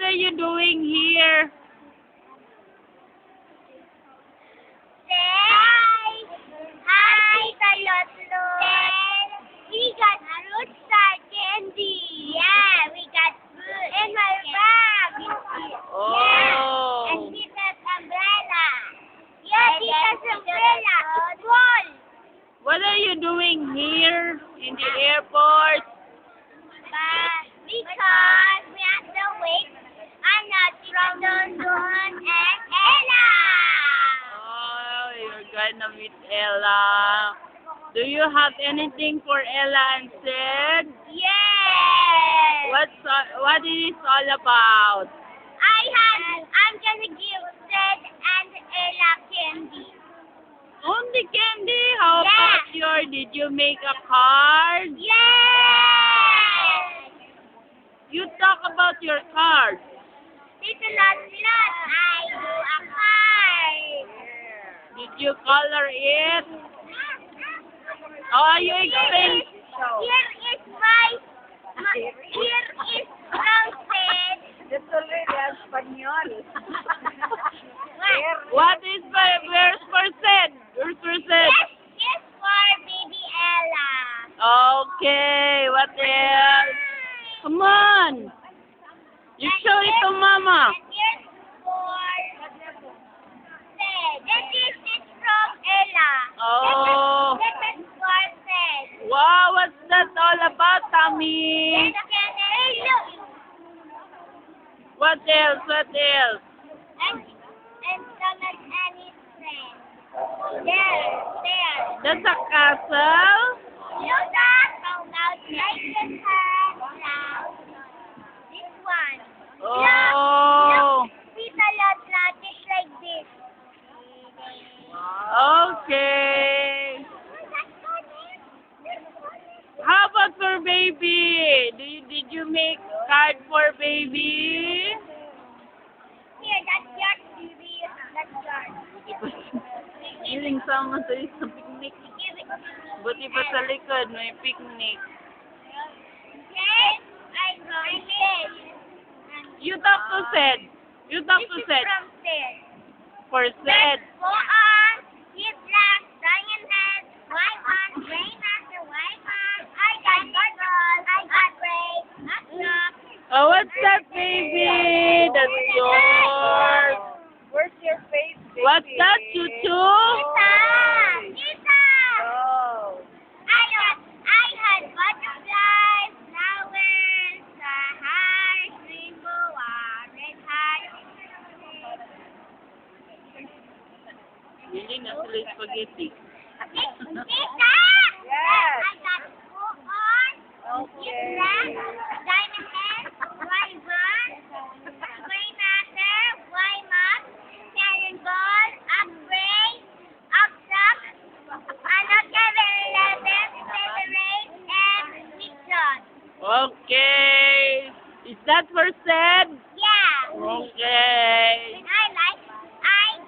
are you doing here? Hi, Talot. We got fruit star candy. Yeah, we got fruit. In my bag. Oh. Yeah. And Tita's umbrella. Yeah, Tita's umbrella. It's full. What are you doing here in the airport? Because we have to wait on Don and Ella. Oh, you're gonna meet Ella. Do you have anything for Ella and Sid? Yes. What it is all about? I'm gonna give Sid and Ella candy. Only candy? How Yeah. about did you make a card? Yes. You talk about your card. Tito Lot, I do a card. Did you color it? Oh, you explain. Here is here is from Sid. What is where's for Sid? Where's for Sid? Yes for baby Ella. Okay, what else? Come on. You show it to Mama. And here's for Sid. This is from Ella. Oh. This is for Sid. Wow, what's that all about, Tommy? Hey, look. What else? What else? And some of anything. There. That's a castle? Look at congratulations now. This one. Oh. Look. Tita Lot, just like this. Okay. How about for baby? Did you make card for baby? Here, that's your TV. That's yours. Feeling sama sa isang picnic. Give it to me. Buti pa sa likod, may picnic. Yes, I got it. You talk to Sed. You talk This to is Sed. from Sid. For Sed. Go on, keep black, diamond head, white on, gray master, white on. I got bubbles, I got gray, not black. Oh, what's that, baby? That's yours. Where's your face, baby? What's that, Chuchu? Tita! Oh. I had butterflies, flowers, heart, rainbow, red heart. Hindi na sila spaghetti. Tita! Yes. I got corn, Okay. diamond head, white bun, gray matter, white mug, cannon ball, up gray, up top, and Kevin 11, Federate, and Mission. Okay. Is that for Sed? Yeah. Okay. And I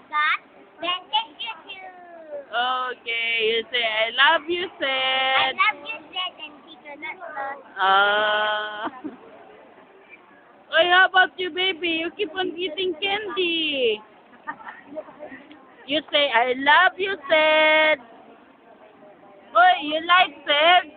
got vintage YouTube. Okay. You say, I love you, I Sed. love you, Sid, and Tito Nutlot. Oy, how about you, baby? You keep on eating candy. You say, I love you, Sed. Boy, you like Sed?